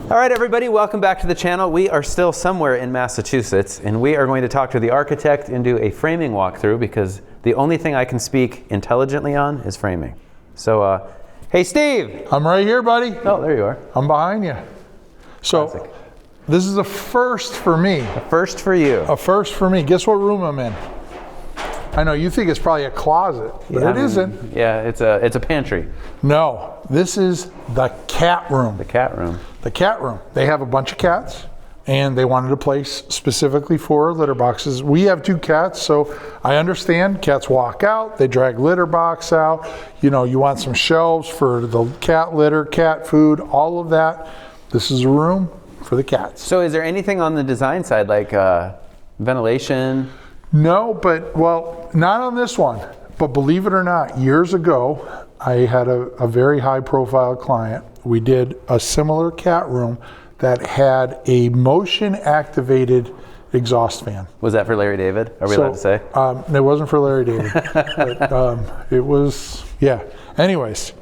All right, everybody, welcome back to the channel. We are still somewhere in Massachusetts, and we are going to talk to the architect and do a framing walkthrough because the only thing I can speak intelligently on is framing. So, hey, Steve. I'm right here, buddy. Oh, there you are. I'm behind you. So, Classic. This is a first for me. A first for you. A first for me. Guess what room I'm in? I know you think it's probably a closet, but it isn't. Yeah, it's a pantry. No, this is the cat room. The cat room. The cat room. They have a bunch of cats, and they wanted a place specifically for litter boxes. We have 2 cats, so I understand. Cats walk out, they drag litter box out. You know, you want some shelves for the cat litter, cat food, all of that. This is a room for the cats. So is there anything on the design side, like ventilation? No, but, well, not on this one. But believe it or not, years ago, I had a very high profile client. We did a similar cat room that had a motion activated exhaust fan. Was that for Larry David? Are we allowed to say? It wasn't for Larry David. But, it was, yeah. Anyways,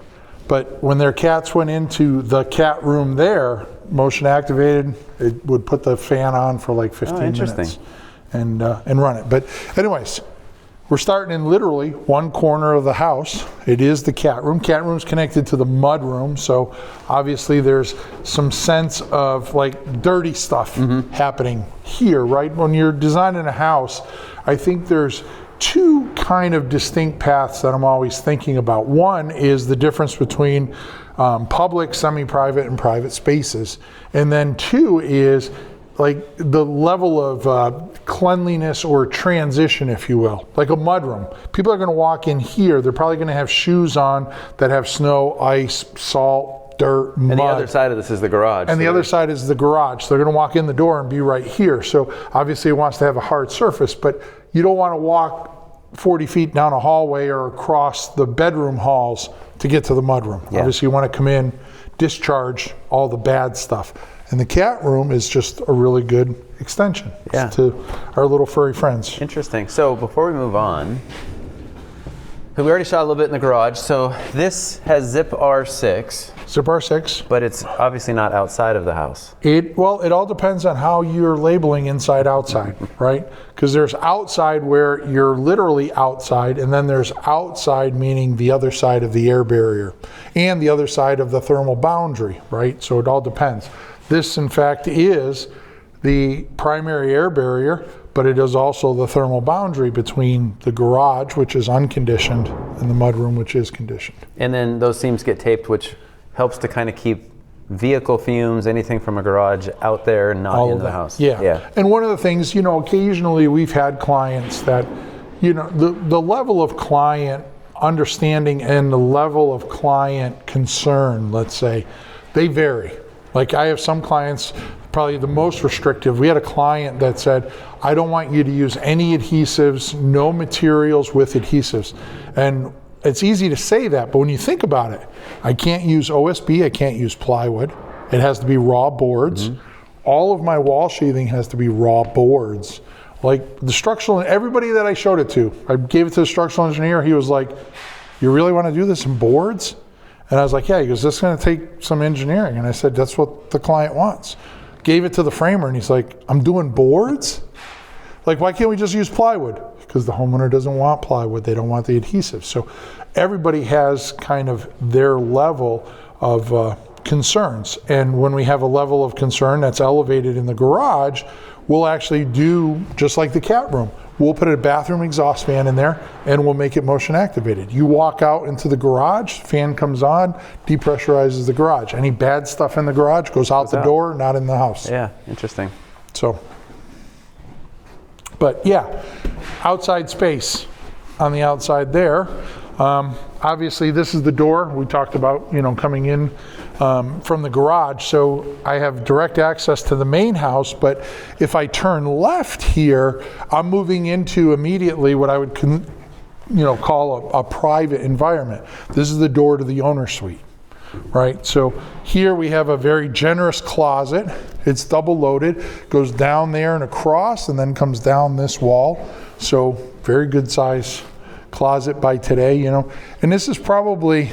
but when their cats went into the cat room there, motion activated, it would put the fan on for like 15 minutes and run it. But anyways, we're starting in literally one corner of the house. It is the cat room. Cat room's connected to the mudroom, so obviously there's some sense of like dirty stuff happening here, right? When you're designing a house, I think there's 2 kind of distinct paths that I'm always thinking about. One is the difference between public, semi-private, and private spaces. And then 2 is like the level of cleanliness or transition, if you will, like a mudroom. People are going to walk in here, they're probably going to have shoes on that have snow, ice, salt, dirt, mud. And the other side of this is the garage. And the other side is the garage. So they're going to walk in the door and be right here. So obviously it wants to have a hard surface, but you don't want to walk 40 feet down a hallway or across the bedroom halls to get to the mudroom. Yeah. Obviously you want to come in, discharge all the bad stuff. And the cat room is just a really good extension to our little furry friends. Interesting. So before we move on, we already shot a little bit in the garage. So this has zip R6. Zip R6. But it's obviously not outside of the house. Well, it all depends on how you're labeling inside outside, right? Because there's outside where you're literally outside, and then there's outside meaning the other side of the air barrier and the other side of the thermal boundary, right? So it all depends. This, in fact, is the primary air barrier, but it is also the thermal boundary between the garage, which is unconditioned, and the mudroom, which is conditioned. And then those seams get taped, which helps to kind of keep vehicle fumes, anything from a garage out there and not into the house. Yeah. And one of the things, you know, occasionally we've had clients that, you know, the level of client understanding and the level of client concern, let's say, they vary. Like I have some clients, probably the most restrictive. We had a client that said, I don't want you to use any adhesives, no materials with adhesives. And it's easy to say that, but when you think about it, I can't use OSB, I can't use plywood. It has to be raw boards. All of my wall sheathing has to be raw boards. Like the structural, everybody that I showed it to, I gave it to the structural engineer, he was like, you really want to do this in boards? And I was like, yeah, he goes, this is going to take some engineering. And I said, that's what the client wants. Gave it to the framer, and he's like, I'm doing boards? Like, why can't we just use plywood? Because the homeowner doesn't want plywood. They don't want the adhesive. So everybody has kind of their level of concerns. And when we have a level of concern that's elevated in the garage, we'll actually do just like the cat room. We'll put a bathroom exhaust fan in there and we'll make it motion activated. You walk out into the garage, fan comes on, depressurizes the garage. Any bad stuff in the garage goes out the door, not in the house. Yeah, interesting. So, but yeah, outside space on the outside there. Obviously this is the door we talked about, you know, coming in from the garage. So I have direct access to the main house, but if I turn left here, I'm moving into immediately what I would call a private environment. This is the door to the owner suite, right? So here we have a very generous closet. It's double loaded, goes down there and across and then comes down this wall. So very good size closet by today, you know. And this is probably,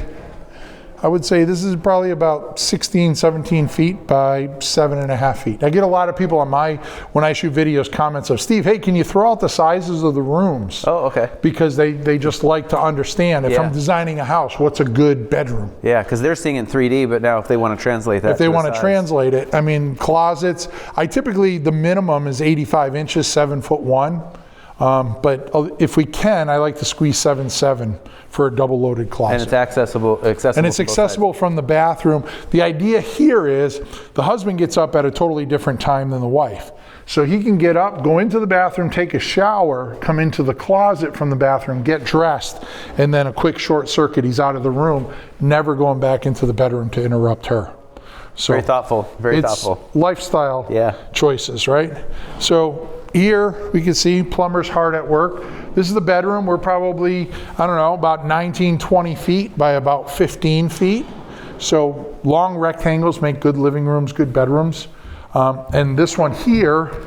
I would say this is probably about 16, 17 feet by 7.5 feet. I get a lot of people on when I shoot videos, comments of, Steve, hey, can you throw out the sizes of the rooms? Oh, okay. Because they just like to understand, if I'm designing a house, what's a good bedroom? Yeah, because they're seeing in 3D, but now if they want to translate that, if they want to translate it, I mean, closets, the minimum is 85 inches, 7'1". But if we can, I like to squeeze 7'7" for a double loaded closet. And it's accessible. And it's accessible from the bathroom. The idea here is the husband gets up at a totally different time than the wife. So he can get up, go into the bathroom, take a shower, come into the closet from the bathroom, get dressed, and then a quick short circuit, he's out of the room, never going back into the bedroom to interrupt her. So very thoughtful, very thoughtful. Lifestyle choices, right? So here we can see plumber's hard at work. This is the bedroom. We're probably, I don't know, about 19, 20 feet by about 15 feet. So long rectangles make good living rooms, good bedrooms. And this one here,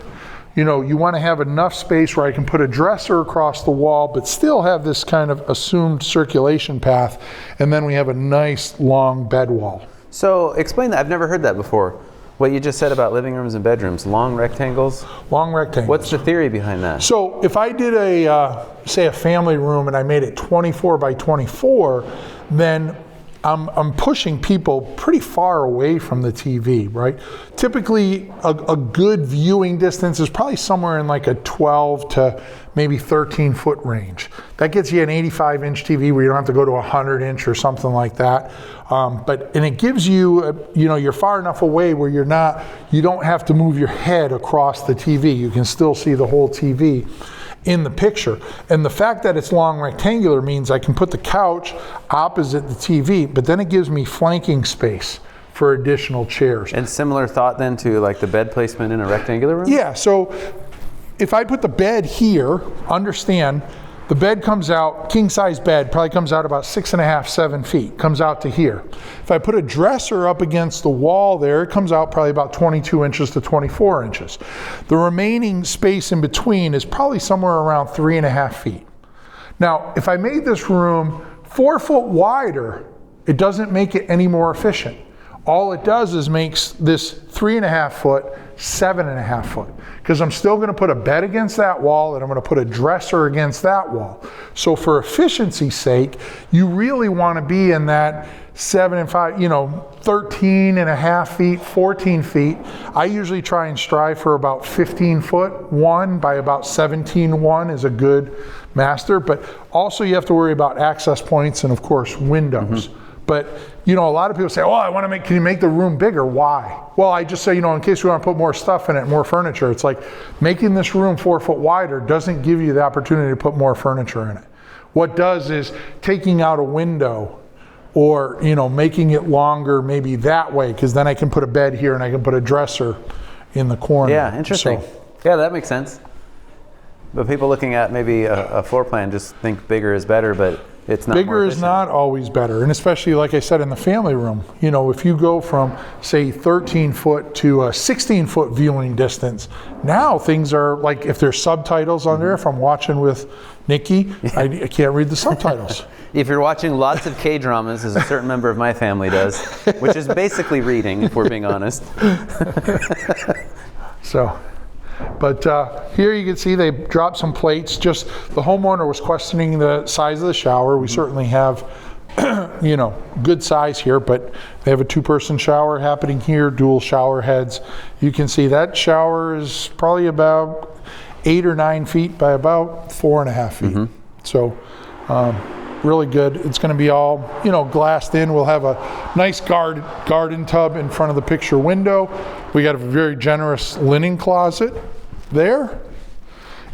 you want to have enough space where I can put a dresser across the wall, but still have this kind of assumed circulation path. And then we have a nice long bed wall. So explain that. I've never heard that before. What you just said about living rooms and bedrooms, long rectangles? Long rectangles. What's the theory behind that? So if I did say a family room and I made it 24 by 24, then I'm pushing people pretty far away from the TV, right? Typically, a good viewing distance is probably somewhere in like a 12 to maybe 13 foot range. That gets you an 85-inch TV where you don't have to go to a 100-inch or something like that. And it gives you, you're far enough away where you don't have to move your head across the TV. You can still see the whole TV in the picture. And the fact that it's long rectangular means I can put the couch opposite the TV, but then it gives me flanking space for additional chairs. And similar thought then to like the bed placement in a rectangular room? Yeah, so if I put the bed here, understand the bed comes out, king size bed, probably comes out about 6.5, 7 feet, comes out to here. If I put a dresser up against the wall there, it comes out probably about 22 inches to 24 inches. The remaining space in between is probably somewhere around 3.5 feet. Now, if I made this room 4 foot wider, it doesn't make it any more efficient. All it does is makes this 3.5 foot, 7.5 foot. Because I'm still going to put a bed against that wall and I'm going to put a dresser against that wall. So for efficiency's sake, you really want to be in that 7 and 5, 13.5 feet, 14 feet. I usually try and strive for about 15 foot one by about 17.1 is a good master. But also you have to worry about access points and of course windows. Mm-hmm. But, a lot of people say, can you make the room bigger? Why? Well, I just say, in case we want to put more stuff in it, more furniture. It's like making this room 4 foot wider doesn't give you the opportunity to put more furniture in it. What does is taking out a window or, making it longer maybe that way, because then I can put a bed here and I can put a dresser in the corner. Yeah, interesting. Yeah, that makes sense. But people looking at maybe a floor plan just think bigger is better, but it's not. Bigger is not always better, and especially like I said in the family room. If you go from say 13 foot to a 16 foot viewing distance, now things are like if there's subtitles on there. If I'm watching with Nikki, I can't read the subtitles. If you're watching lots of K-dramas, as a certain member of my family does, which is basically reading, if we're being honest. But here you can see they dropped some plates. Just the homeowner was questioning the size of the shower. We certainly have, good size here, but they have a 2-person shower happening here, dual shower heads. You can see that shower is probably about 8 or 9 feet by about 4.5 feet. Mm-hmm. So really good. It's going to be all, glassed in. We'll have a nice garden tub in front of the picture window. We got a very generous linen closet there.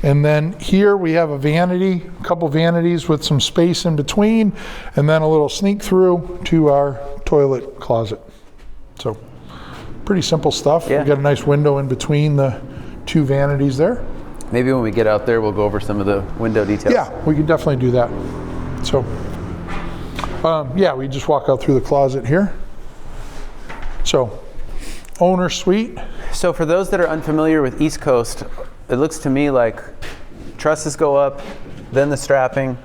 And then here we have a couple vanities with some space in between, and then a little sneak through to our toilet closet. So pretty simple stuff. Yeah. We got a nice window in between the 2 vanities there. Maybe when we get out there, we'll go over some of the window details. Yeah, we can definitely do that. So, we just walk out through the closet here. So, owner suite. So for those that are unfamiliar with East Coast, it looks to me like trusses go up, then the strapping,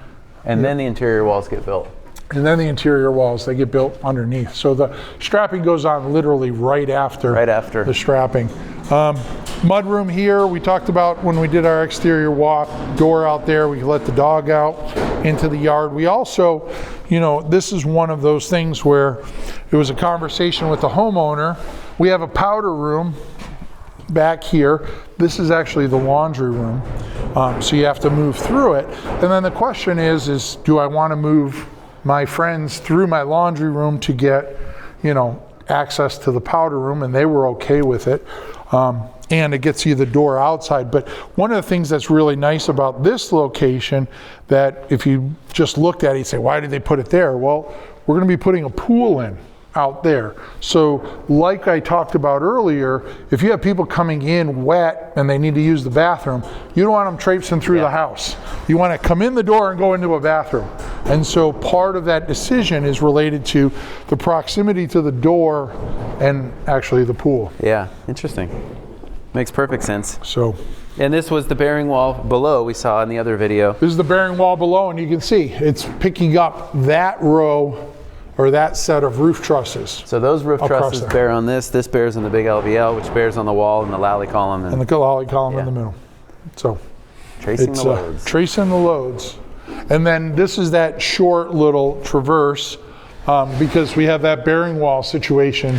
and then the interior walls get built. And then the interior walls, they get built underneath. So the strapping goes on literally right after the strapping. Mudroom here, we talked about when we did our exterior walk, door out there, we let the dog out into the yard. We also, you know, this is one of those things where it was a conversation with the homeowner. We have a powder room back here. This is actually the laundry room. So you have to move through it. And then the question is do I want to move my friends through my laundry room to get, you know, access to the powder room? And they were okay with it. And it gets you the door outside. But one of the things that's really nice about this location, that if you just looked at it, you'd say, why did they put it there? Well, we're going to be putting a pool in out there. So like I talked about earlier, if you have people coming in wet and they need to use the bathroom, you don't want them traipsing through the house. You want to come in the door and go into a bathroom. And so part of that decision is related to the proximity to the door and actually the pool. Yeah, interesting. Makes perfect sense. So, and this was the bearing wall below we saw in the other video. This is the bearing wall below, and you can see it's picking up that row or that set of roof trusses. So those roof trusses bear on this. This bears on the big LVL, which bears on the wall and the lally column. And the lally column in the middle. So tracing the loads. Tracing the loads. And then this is that short little traverse because we have that bearing wall situation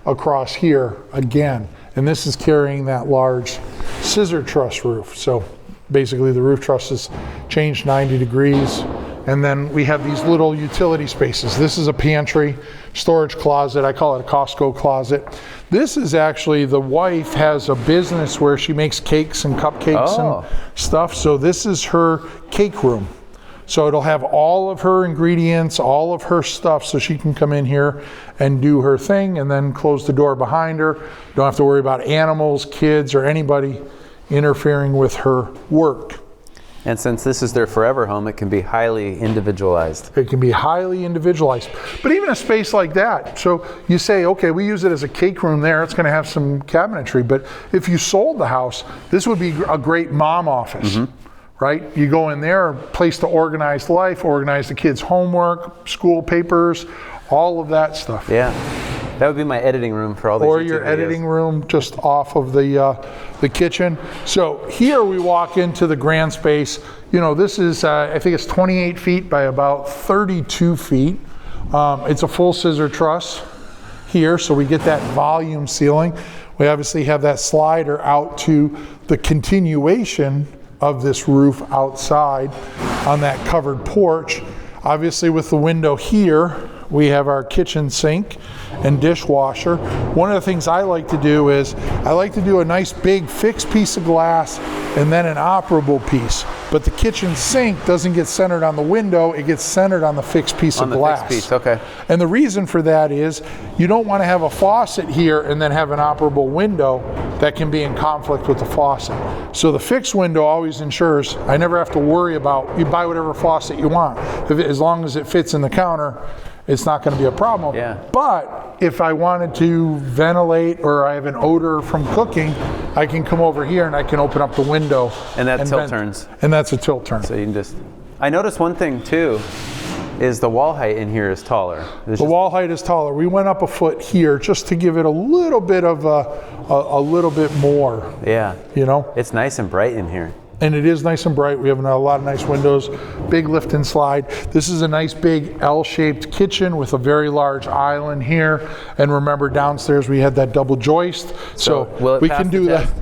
across here again. And this is carrying that large scissor truss roof. So basically the roof trusses change 90 degrees. And then we have these little utility spaces. This is a pantry, storage closet. I call it a Costco closet. This is actually, the wife has a business where she makes cakes and cupcakes and stuff. So this is her cake room. So it'll have all of her ingredients, all of her stuff, so she can come in here and do her thing and then close the door behind her. Don't have to worry about animals, kids, or anybody interfering with her work. And since this is their forever home, it can be highly individualized. It can be highly individualized. But even a space like that, so you say, okay, we use it as a cake room there, it's gonna have some cabinetry, but if you sold the house, this would be a great mom office. Right? You go in there, place to organize life, organize the kids' homework, school papers, all of that stuff. Yeah, that would be my editing room for all these Or your editing room just off of the kitchen. So here we walk into the grand space. You know, this is, I think it's 28 feet by about 32 feet. It's a full scissor truss here, so we get that volume ceiling. We obviously have that slider out to the continuation of this roof outside on that covered porch. Obviously with the window here, we have our kitchen sink and dishwasher. One of the things I like to do is, I like to do a nice big fixed piece of glass and then an operable piece. But the kitchen sink doesn't get centered on the window, it gets centered on the fixed piece of glass. Fixed piece, okay. And the reason for that is, you don't want to have a faucet here and then have an operable window that can be in conflict with the faucet. So the fixed window always ensures I never have to worry about, you buy whatever faucet you want. As long as it fits in the counter, it's not going to be a problem. Yeah. But if I wanted to ventilate or I have an odor from cooking, I can come over here and I can open up the window. And that tilt turns. And that's a tilt turn. So you can just, I noticed one thing too, is the wall height in here is taller. The wall height is taller. We went up a foot here just to give it a little bit of a little bit more. Yeah. You know? It's nice and bright in here. And it is nice and bright. We have a lot of nice windows, big lift and slide. This is a nice big L-shaped kitchen with a very large island here. And remember, downstairs we had that double joist. So we can do that.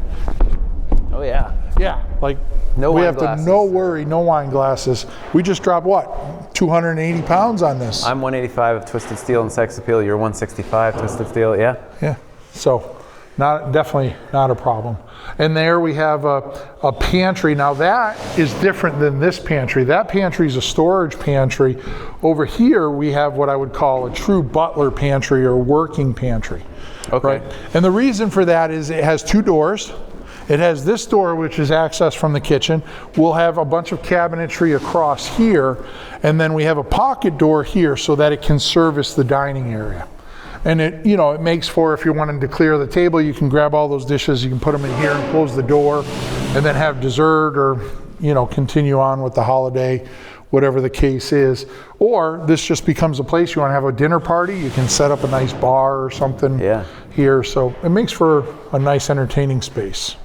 Oh yeah. Yeah, like no we wine have glasses. to no worry, no wine glasses. We just dropped what, 280 pounds on this. I'm 185 of Twisted Steel and Sex Appeal. You're 165 Twisted Steel, yeah? Yeah, so definitely not a problem. And there we have a pantry. Now that is different than this pantry. That pantry is a storage pantry. Over here we have what I would call a true butler pantry or working pantry. Okay. Right? And the reason for that is it has two doors. It has this door, which is access from the kitchen. We'll have a bunch of cabinetry across here, and then we have a pocket door here so that it can service the dining area. And it, you know, it makes for, if you're wanting to clear the table, you can grab all those dishes, you can put them in here and close the door, and then have dessert or, you know, continue on with the holiday whatever the case is. Or this just becomes a place you want to have a dinner party. You can set up a nice bar or something here. So it makes for a nice entertaining space.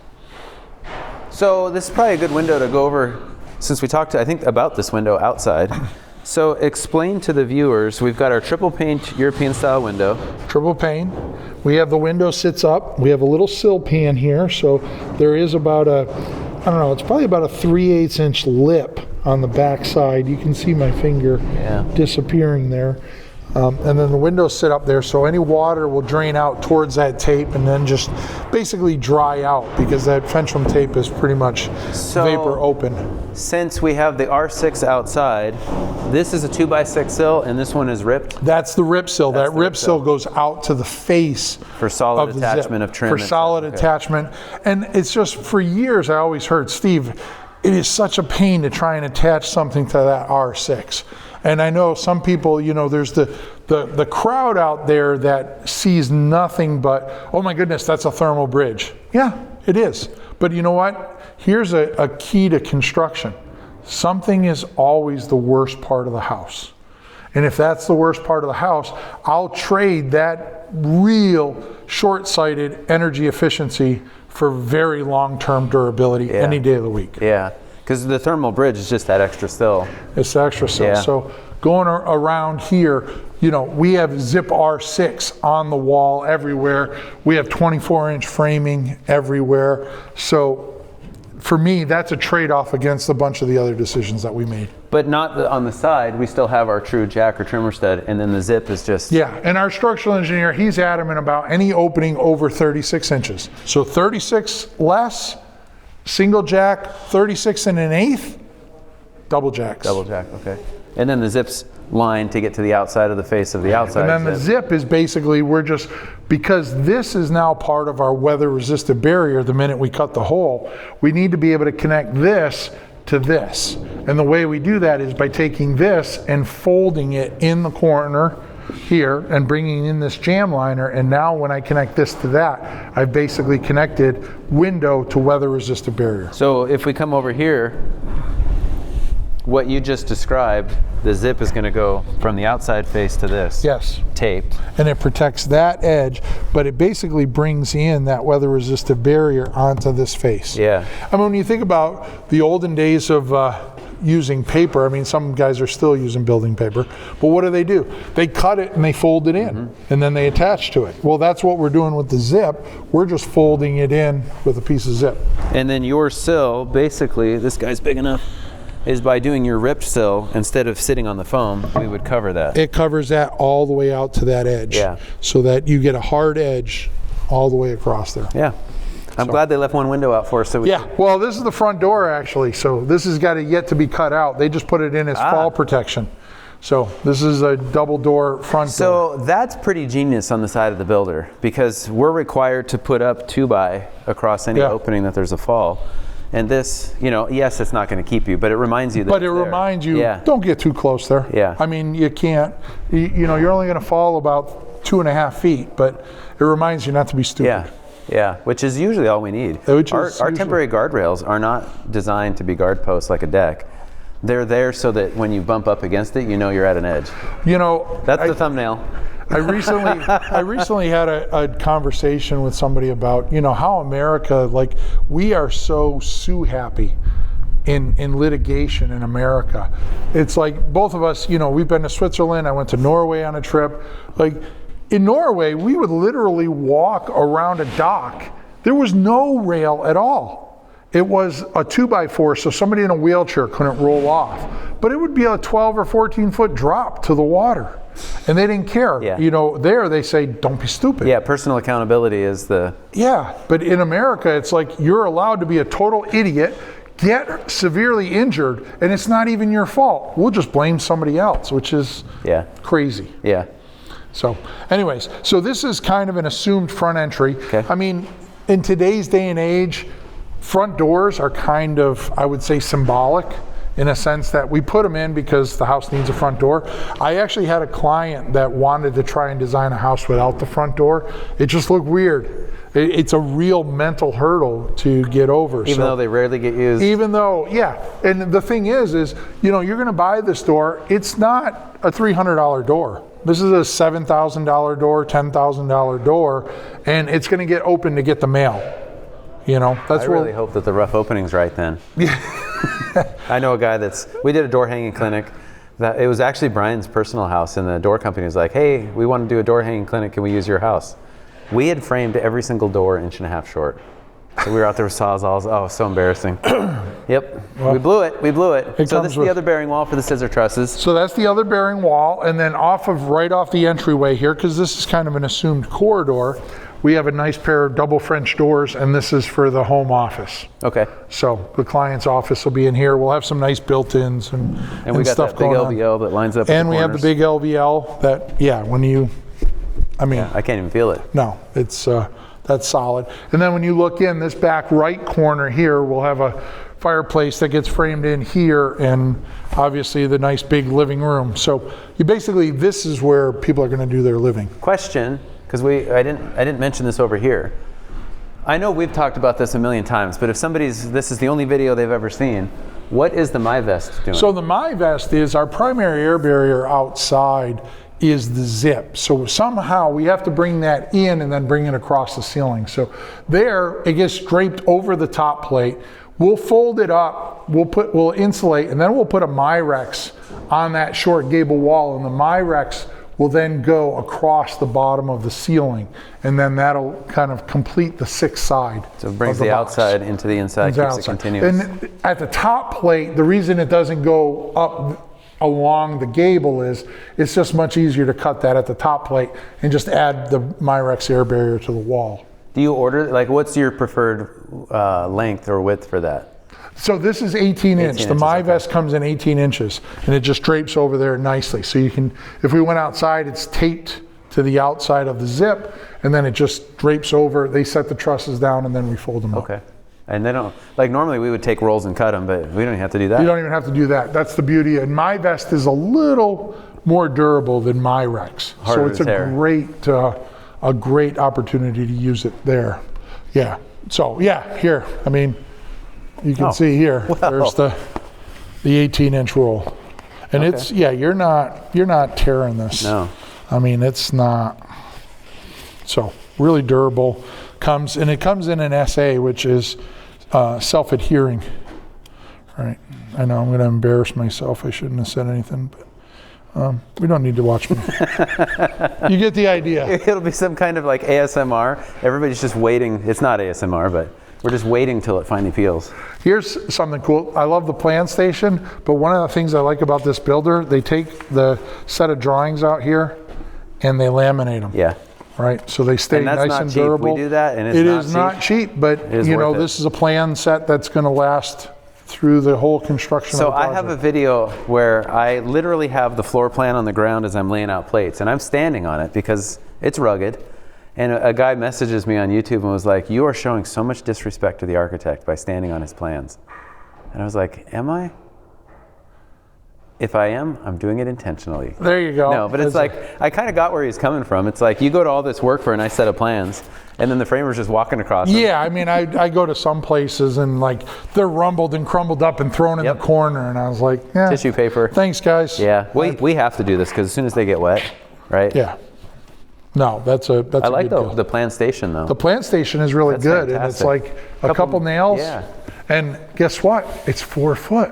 So this is probably a good window to go over, since we talked, I think, about this window outside. So explain to the viewers, we've got our triple pane European style window. Triple pane. We have the window sits up. We have a little sill pan here. So there is about a, I don't know, it's probably about a 3/8 inch lip on the back side. You can see my finger disappearing there. And then the windows sit up there, so any water will drain out towards that tape and then just basically dry out, because that Fencham tape is pretty much vapor open. Since we have the R6 outside, this is a 2x6 sill and this one is ripped? That's the rip sill. That rip sill goes out to the face for solid attachment of trim. For solid attachment. And it's just, for years I always heard, Steve, it is such a pain to try and attach something to that R6. And I know some people, you know, there's the crowd out there that sees nothing but, oh my goodness, that's a thermal bridge. Yeah, it is. But you know what? Here's a key to construction. Something is always the worst part of the house. And if that's the worst part of the house, I'll trade that real short-sighted energy efficiency for very long-term durability any day of the week. Yeah. Because the thermal bridge is just that extra sill. It's the extra sill. Yeah. So going around here, you know, we have zip R6 on the wall everywhere. We have 24-inch framing everywhere. So for me, that's a trade-off against a bunch of the other decisions that we made. But not on the side, we still have our true jack or trimmer stud, and then the zip is just... Yeah, and our structural engineer, he's adamant about any opening over 36 inches. So 36 less, single jack, 36 1/8, double jacks. Double jack, okay. And then the zip's line to get to the outside of the face of the outside. And then the zip is basically, because this is now part of our weather resistant barrier the minute we cut the hole, we need to be able to connect this to this. And the way we do that is by taking this and folding it in the corner here and bringing in this jam liner, and now when I connect this to that, I've basically connected window to weather resistant barrier. So if we come over here, what you just described, the zip is going to go from the outside face to this. Yes. Taped. And it protects that edge, but it basically brings in that weather resistant barrier onto this face. Yeah. I mean, when you think about the olden days of using paper, I mean, some guys are still using building paper, but what do? They cut it and they fold it in, and then they attach to it. Well, that's what we're doing with the zip. We're just folding it in with a piece of zip. And then your sill, basically, this guy's big enough, is by doing your ripped sill, instead of sitting on the foam, we would cover that. It covers that all the way out to that edge. Yeah. So that you get a hard edge all the way across there. Yeah. I'm glad they left one window out for us. So well, this is the front door actually, so this has got yet to be cut out. They just put it in as fall protection. So this is a double door front door. So that's pretty genius on the side of the builder, because we're required to put up 2x across any opening that there's a fall. And this, you know, yes, it's not going to keep you, but it reminds you that reminds you, don't get too close there. Yeah. I mean, you can't, you know, you're only going to fall about 2.5 feet, but it reminds you not to be stupid. Yeah. Yeah, which is usually all we need. Our temporary guardrails are not designed to be guard posts like a deck. They're there so that when you bump up against it, you know you're at an edge. You know, that's the thumbnail. I recently had a conversation with somebody about, you know, how America, like, we are so sue happy in litigation in America. It's like both of us, you know, we've been to Switzerland. I went to Norway on a trip. Like, in Norway, we would literally walk around a dock. There was no rail at all. It was a 2x4, so somebody in a wheelchair couldn't roll off. But it would be a 12 or 14 foot drop to the water. And they didn't care. Yeah. You know, there they say, don't be stupid. Yeah, personal accountability is the... Yeah, but in America, it's like you're allowed to be a total idiot, get severely injured, and it's not even your fault. We'll just blame somebody else, which is crazy. Yeah. So anyways, so this is kind of an assumed front entry. Okay. I mean, in today's day and age, front doors are kind of, I would say, symbolic. in a sense that we put them in because the house needs a front door. I actually had a client that wanted to try and design a house without the front door. It just looked weird. It's a real mental hurdle to get over. Even though they rarely get used. Even though, yeah. And the thing is, you know, you're going to buy this door. It's not a $300 door. This is a $7,000 door, $10,000 door, and it's going to get open to get the mail. You know, that's I really hope that the rough opening's right then. Yeah. I know a guy we did a door hanging clinic. That it was actually Brian's personal house, and the door company was like, hey, we want to do a door hanging clinic. Can we use your house? We had framed every single door 1.5 inches short. So we were out there with Sawzalls. Oh, so embarrassing. Yep, well, we blew it. So this is the other bearing wall for the scissor trusses. So that's the other bearing wall, and then right off the entryway here, because this is kind of an assumed corridor, we have a nice pair of double French doors, and this is for the home office. Okay. So the client's office will be in here. We'll have some nice built-ins and we got stuff that big LVL that lines up. And we have the big LVL that, yeah, when you, I mean, I can't even feel it. No, it's that's solid. And then when you look in this back right corner here, we'll have a fireplace that gets framed in here, and obviously the nice big living room. So you basically, this is where people are going to do their living. Question, because I didn't mention this over here. I know we've talked about this a million times, but if this is the only video they've ever seen, what is the MyVest doing? So the MyVest is our primary air barrier outside is the zip. So somehow we have to bring that in and then bring it across the ceiling. So there it gets draped over the top plate. We'll fold it up, we'll insulate, and then we'll put a Myrex on that short gable wall, and the Myrex will then go across the bottom of the ceiling, and then that'll kind of complete the 6th side. So it brings the outside into the inside, keeps it continuous. And at the top plate, the reason it doesn't go up along the gable is it's just much easier to cut that at the top plate and just add the Myrex air barrier to the wall. Do you order, like, what's your preferred length or width for that? So this is 18 inch. The MyVest comes in 18 inches, and it just drapes over there nicely. So you can, if we went outside, it's taped to the outside of the zip, and then it just drapes over. They set the trusses down, and then we fold them up. Okay. And they don't, like, normally we would take rolls and cut them, but we don't even have to do that. You don't even have to do that. That's the beauty. And MyVest is a little more durable than Myrex. So it's a great opportunity to use it there. Yeah. So yeah, here, I mean, you can see here, there's the 18-inch roll. And it's, yeah, you're not tearing this. No. I mean, it's not. So really durable. It comes in an SA, which is self-adhering. Right. I know I'm going to embarrass myself. I shouldn't have said anything, but we don't need to watch me. You get the idea. It'll be some kind of like ASMR. Everybody's just waiting. It's not ASMR, but we're just waiting till it finally peels. Here's something cool. I love the plan station, but one of the things I like about this builder, they take the set of drawings out here and they laminate them. Yeah. Right, so they stay nice and durable. We do that, and it is not cheap, but you know, this is a plan set that's going to last through the whole construction of the project. So I have a video where I literally have the floor plan on the ground as I'm laying out plates, and I'm standing on it because it's rugged. And a guy messages me on YouTube and was like, "You are showing so much disrespect to the architect by standing on his plans." And I was like, "Am I? If I am, I'm doing it intentionally." There you go. No, but it's like, I kind of got where he's coming from. It's like, you go to all this work for a nice set of plans, and then the framer's just walking across them. Yeah, I mean, I go to some places and like they're rumbled and crumbled up and thrown in the corner, and I was like, yeah. Tissue paper. Thanks, guys. Yeah, we have to do this because as soon as they get wet, right? Yeah. No, that's a I like the plan station though. The plan station is really good, fantastic. And it's like a couple nails. Yeah. And guess what? It's 4 foot,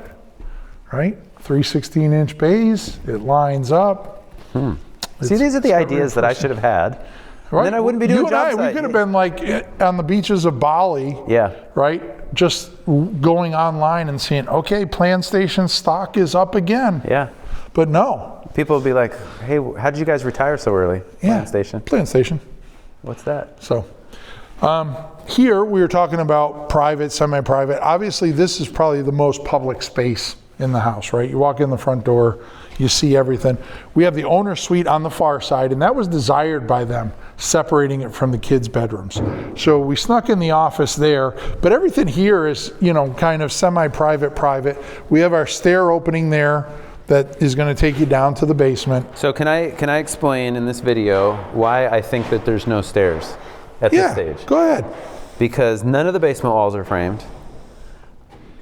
right? 3 16-inch bays. It lines up. See, these are the ideas that I should have had. Right. Then I wouldn't be doing job site. We could have been like on the beaches of Bali. Yeah. Right? Just going online and seeing, okay, plan station stock is up again. Yeah. But no. People would be like, "Hey, how did you guys retire so early?" Plan station. Plan station. What's that? So here we were talking about private, semi-private. Obviously, this is probably the most public space in the house, right? You walk in the front door, you see everything. We have the owner suite on the far side, and that was desired by them. separating it from the kids' bedrooms. So we snuck in the office there, but everything here is, you know, kind of semi-private, private. We have our stair opening there that is going to take you down to the basement. So can I explain in this video why I think that there's no stairs at this stage? Go ahead. Because none of the basement walls are framed.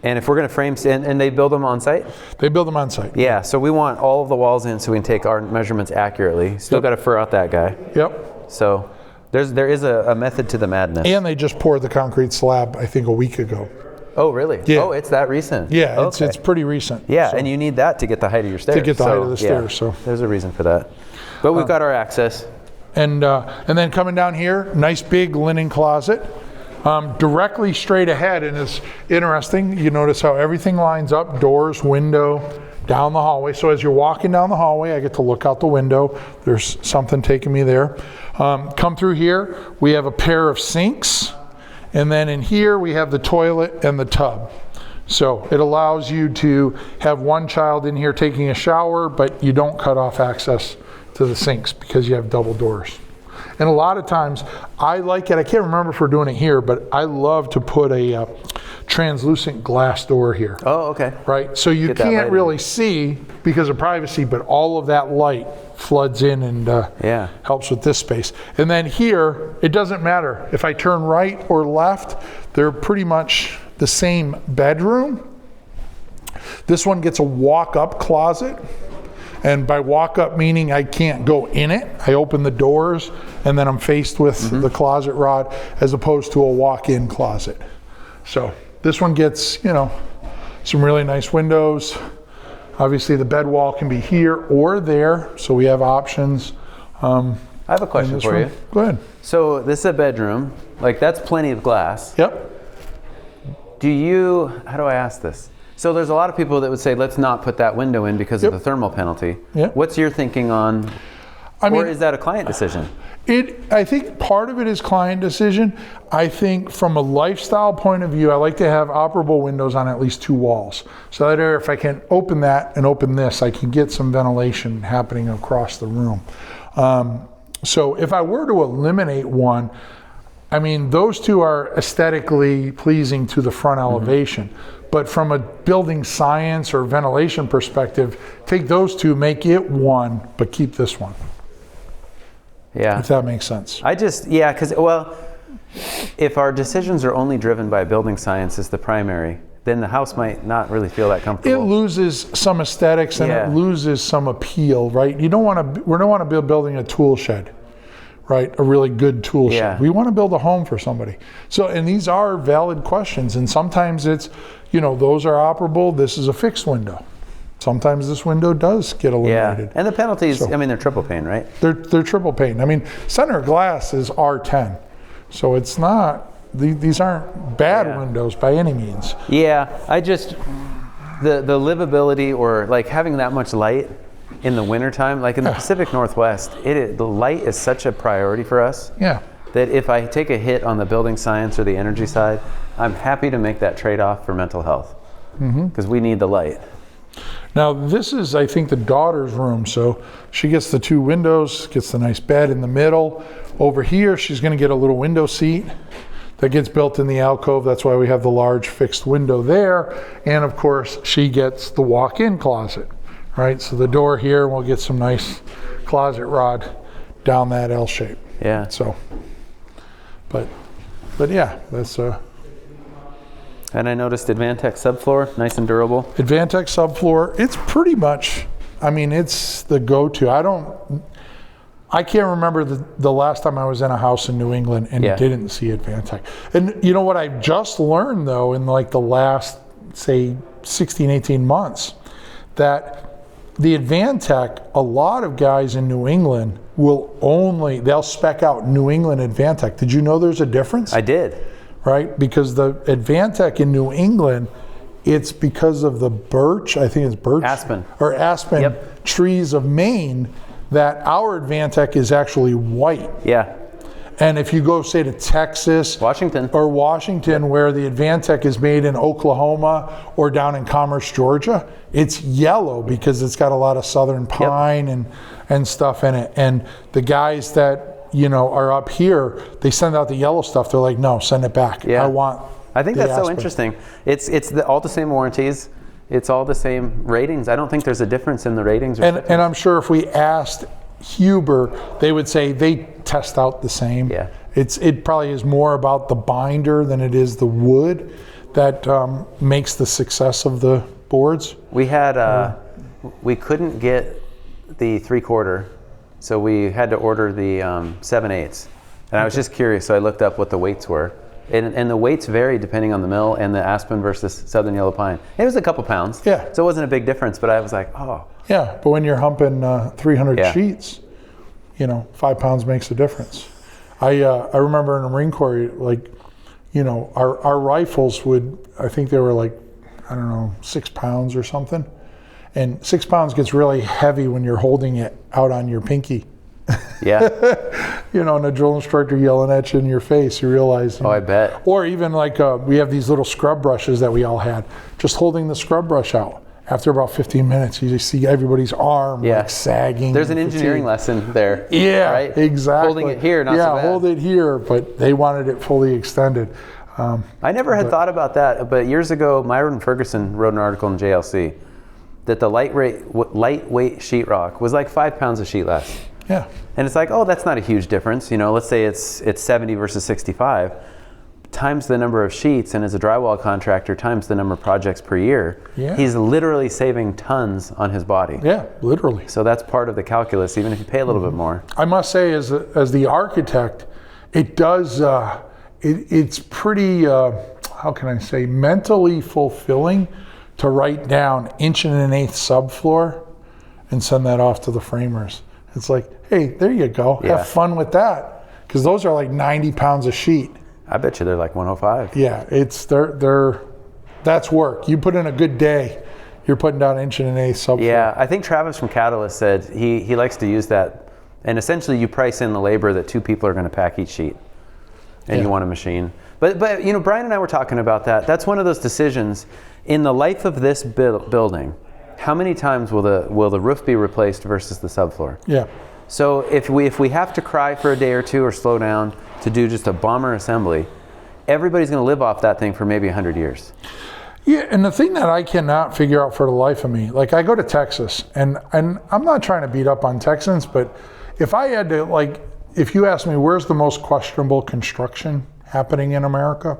And if we're going to frame, and they build them on site? They build them on site. Yeah, so we want all of the walls in so we can take our measurements accurately. Still got to fur out that guy. Yep. So there is a method to the madness. And they just poured the concrete slab, I think, a week ago. Oh, really? Yeah. Oh, it's that recent? Yeah, okay. it's pretty recent. Yeah, so. and you need that to get the height of your stairs. To get the height of the stairs, so. There's a reason for that. But we've got our access. And then coming down here, nice big linen closet. Directly straight ahead, and it's interesting, you notice how everything lines up, doors, window, down the hallway. So as you're walking down the hallway, I get to look out the window. There's something taking me there. Come through here, we have a pair of sinks, and then in here we have the toilet and the tub. So it allows you to have one child in here taking a shower, but you don't cut off access to the sinks because you have double doors. And a lot of times, I like it, I can't remember if we're doing it here, but I love to put a translucent glass door here. Oh, okay. Right, so you can't really see because of privacy, but all of that light floods in and helps with this space. And then here, it doesn't matter. If I turn right or left, they're pretty much the same bedroom. This one gets a walk-up closet. And by walk up meaning I can't go in it. I open the doors and then I'm faced with the closet rod as opposed to a walk-in closet. So this one gets, you know, some really nice windows. Obviously the bed wall can be here or there, so we have options. I have a question for you. Go ahead. So this is a bedroom, like that's plenty of glass. Yep. How do I ask this? So there's a lot of people that would say, let's not put that window in because of the thermal penalty. Yep. What's your thinking on, or is that a client decision? I think part of it is client decision. I think from a lifestyle point of view, I like to have operable windows on at least two walls. So that if I can open that and open this, I can get some ventilation happening across the room. So if I were to eliminate one, I mean, those two are aesthetically pleasing to the front elevation. But from a building science or ventilation perspective, take those two, make it one, but keep this one. Yeah. If that makes sense. Because, well, if our decisions are only driven by building science as the primary, then the house might not really feel that comfortable. It loses some aesthetics and it loses some appeal, right? We don't want to be building a tool shed. Right, a really good tool shed. We want to build a home for somebody. So, and these are valid questions, and sometimes it's, you know, those are operable, this is a fixed window. Sometimes this window does get eliminated. And the penalties, I mean, they're triple pane, right? They're triple pane. I mean, center glass is R10, so it's not, these aren't bad windows by any means. Yeah, the livability or like having that much light in the wintertime, like in the Pacific Northwest, the light is such a priority for us that if I take a hit on the building science or the energy side, I'm happy to make that trade-off for mental health because we need the light. Now this is, I think, the daughter's room, so she gets the two windows, gets the nice bed in the middle. Over here, she's going to get a little window seat that gets built in the alcove. That's why we have the large fixed window there. And of course, she gets the walk-in closet. Right, so the door here, we'll get some nice closet rod down that L shape. Yeah. So, but yeah, that's And I noticed Advantech subfloor, nice and durable. Advantech subfloor, it's pretty much, I mean, it's the go-to. I can't remember the last time I was in a house in New England and didn't see Advantech. And you know what I've just learned though in like the last, say, 16, 18 months, that the Advantech, a lot of guys in New England they'll spec out New England Advantech. Did you know there's a difference? I did. Right, because the Advantech in New England, it's because of the birch, I think it's birch. Aspen trees of Maine, that our Advantech is actually white. Yeah. And if you go, say, to Texas, Washington, where the Advantech is made in Oklahoma or down in Commerce, Georgia, it's yellow because it's got a lot of southern pine and stuff in it. And the guys that are up here, they send out the yellow stuff. They're like, no, send it back. Yeah. I think that's so interesting. It's all the same warranties. It's all the same ratings. I don't think there's a difference in the ratings. And I'm sure if we asked Huber, they would say they test out the same. Yeah. It probably is more about the binder than it is the wood that makes the success of the boards. We had we couldn't get the 3/4, so we had to order the 7/8. And I was just curious, so I looked up what the weights were. And the weights vary depending on the mill and the aspen versus southern yellow pine. It was a couple pounds, yeah. So it wasn't a big difference, but I was like, oh. Yeah, but when you're humping 300 sheets, 5 pounds makes a difference. I remember in the Marine Corps, our rifles I think they were like, 6 pounds or something. And 6 pounds gets really heavy when you're holding it out on your pinky. Yeah. And a drill instructor yelling at you in your face, you realize. I bet. Or even we have these little scrub brushes that we all had. Just holding the scrub brush out. After about 15 minutes, you just see everybody's arm sagging. There's an engineering lesson there. Yeah, right? Exactly. Holding it here, not so bad. Yeah, hold it here, but they wanted it fully extended. I never had thought about that, but years ago, Myron Ferguson wrote an article in JLC that the lightweight sheetrock was like 5 pounds a sheet less. Yeah. And it's like, oh, that's not a huge difference. Let's say it's 70 versus 65, times the number of sheets, and as a drywall contractor, times the number of projects per year. Yeah. He's literally saving tons on his body. Yeah, literally. So that's part of the calculus, even if you pay a little bit more. I must say, as the architect, it does, it's pretty, how can I say, mentally fulfilling to write down 1.125" subfloor and send that off to the framers. It's like, hey, there you go. Yeah. Have fun with that. Because those are like 90 pounds a sheet. I bet you they're like 105. Yeah, that's work. You put in a good day, you're putting down 1.125" subfloor. Yeah, I think Travis from Catalyst said he likes to use that. And essentially you price in the labor that 2 people are going to pack each sheet. And you want a machine. But Brian and I were talking about that. That's one of those decisions. In the life of this building, how many times will the roof be replaced versus the subfloor? Yeah. So if we have to cry for a day or two or slow down to do just a bomber assembly, everybody's going to live off that thing for maybe 100 years. Yeah, and the thing that I cannot figure out for the life of me, like I go to Texas, and I'm not trying to beat up on Texans, but if I had to, if you ask me where's the most questionable construction happening in America,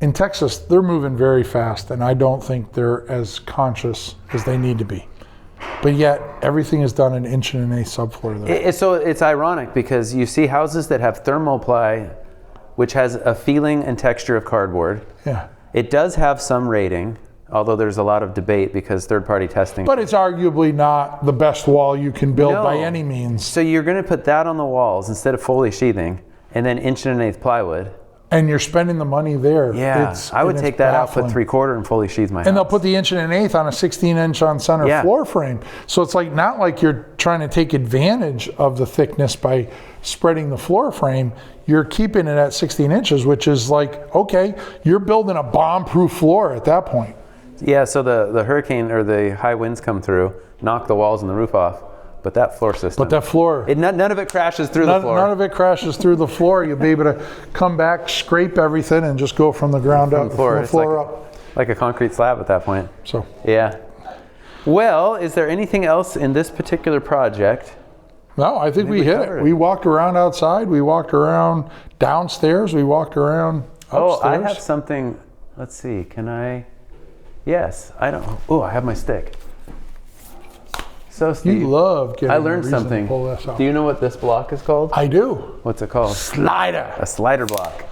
in Texas, they're moving very fast, and I don't think they're as conscious as they need to be. But yet, everything is done in 1.125" subfloor there. So it's ironic because you see houses that have thermoply, which has a feeling and texture of cardboard. Yeah. It does have some rating, although there's a lot of debate because third-party testing. But it's arguably not the best wall you can build by any means. So you're going to put that on the walls instead of fully sheathing, and then 1.125" plywood. And you're spending the money there. Yeah, I would take that out, put 3/4 and fully sheathe my house. And they'll put the 1.125" on a 16-inch on center floor frame. So it's not like you're trying to take advantage of the thickness by spreading the floor frame. You're keeping it at 16 inches, which is okay, you're building a bomb-proof floor at that point. Yeah, so the hurricane or the high winds come through, knock the walls and the roof off. But that floor system. But that floor. None of it crashes through the floor. None of it crashes through the floor. You'll be able to come back, scrape everything, and just go from the ground up, from the floor up. Like a concrete slab at that point. So. Yeah. Well, is there anything else in this particular project? No, I think we hit it. We walked around outside. We walked around downstairs. We walked around upstairs. Oh, I have something. Let's see. Can I? Yes. I don't. Oh, I have my stick. So Steve, you love getting I learned something. Do you know what this block is called? I do. What's it called? Slider. A slider block.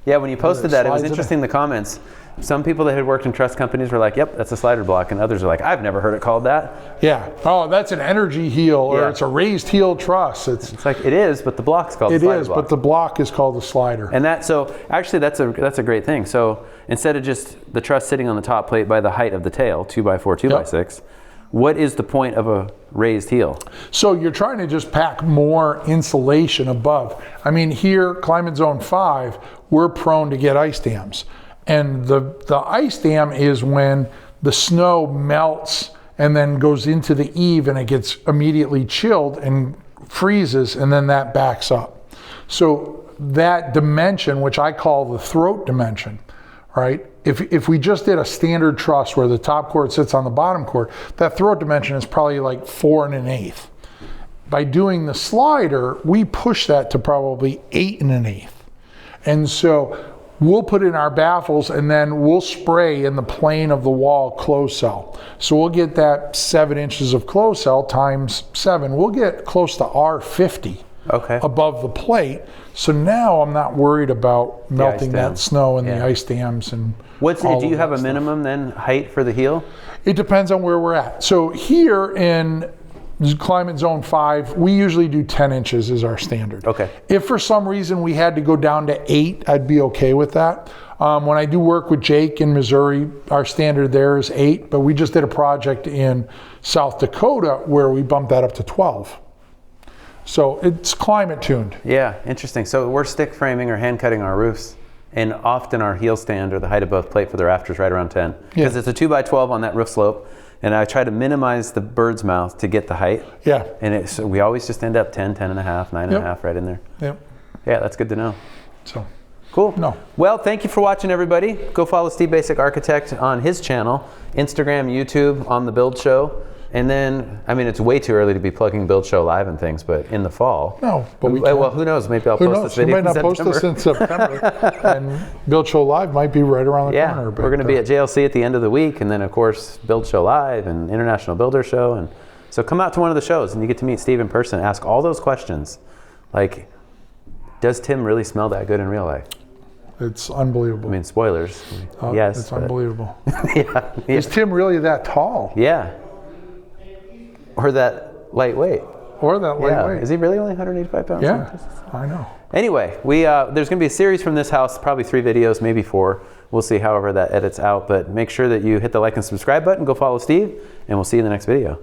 Yeah, when you posted that, it was interesting in the comments. Some people that had worked in truss companies were like, yep, that's a slider block. And others are like, I've never heard it called that. Yeah. Oh, that's an energy heel, or it's a raised heel truss. It's like, it is, but the block's called a slider block. It is, but the block is called a slider. And actually that's a great thing. So instead of just the truss sitting on the top plate by the height of the tail, 2x4, 2x6, what is the point of a raised heel? So you're trying to just pack more insulation above. I mean, here, climate zone 5, we're prone to get ice dams. And the ice dam is when the snow melts and then goes into the eave and it gets immediately chilled and freezes, and then that backs up. So that dimension, which I call the throat dimension, right? If we just did a standard truss where the top cord sits on the bottom cord, that throat dimension is probably like 4 1/8. By doing the slider, we push that to probably 8 1/8. And so we'll put in our baffles and then we'll spray in the plane of the wall closed cell. So we'll get that 7 inches of closed cell times 7. We'll get close to R50 above the plate. So now I'm not worried about melting that snow and the ice dams and do you have a minimum then height for the heel? It depends on where we're at. So here in climate zone 5, we usually do 10 inches is our standard. Okay. If for some reason we had to go down to 8, I'd be okay with that. When I do work with Jake in Missouri, our standard there is 8, but we just did a project in South Dakota where we bumped that up to 12. So it's climate tuned. Yeah, interesting. So we're stick framing or hand cutting our roofs, and often our heel stand or the height above plate for the rafters right around 10. Because it's a 2x12 on that roof slope. And I try to minimize the bird's mouth to get the height. Yeah. And so we always just end up 10, 10.5, 9.5 right in there. Yep. Yeah, that's good to know. So cool. No. Well, thank you for watching, everybody. Go follow Steve Baczek Architect on his channel, Instagram, YouTube, on the Build Show. And then, I mean, it's way too early to be plugging Build Show live and things, but in the fall. No, but we well, who knows? Maybe I'll post this video in September. We might not post this in September. And Build Show Live might be right around the corner. But we're going to be at JLC at the end of the week, and then, of course, Build Show Live and International Builder Show. And so come out to one of the shows, and you get to meet Steve in person, ask all those questions. Like, does Tim really smell that good in real life? It's unbelievable. I mean, spoilers. Yes. It's unbelievable. Yeah. Is Tim really that tall? Yeah. Or that lightweight. Or that lightweight. Is he really only 185 pounds? Yeah, I know. Anyway, there's going to be a series from this house, probably 3 videos, maybe 4. We'll see however that edits out. But make sure that you hit the like and subscribe button. Go follow Steve, and we'll see you in the next video.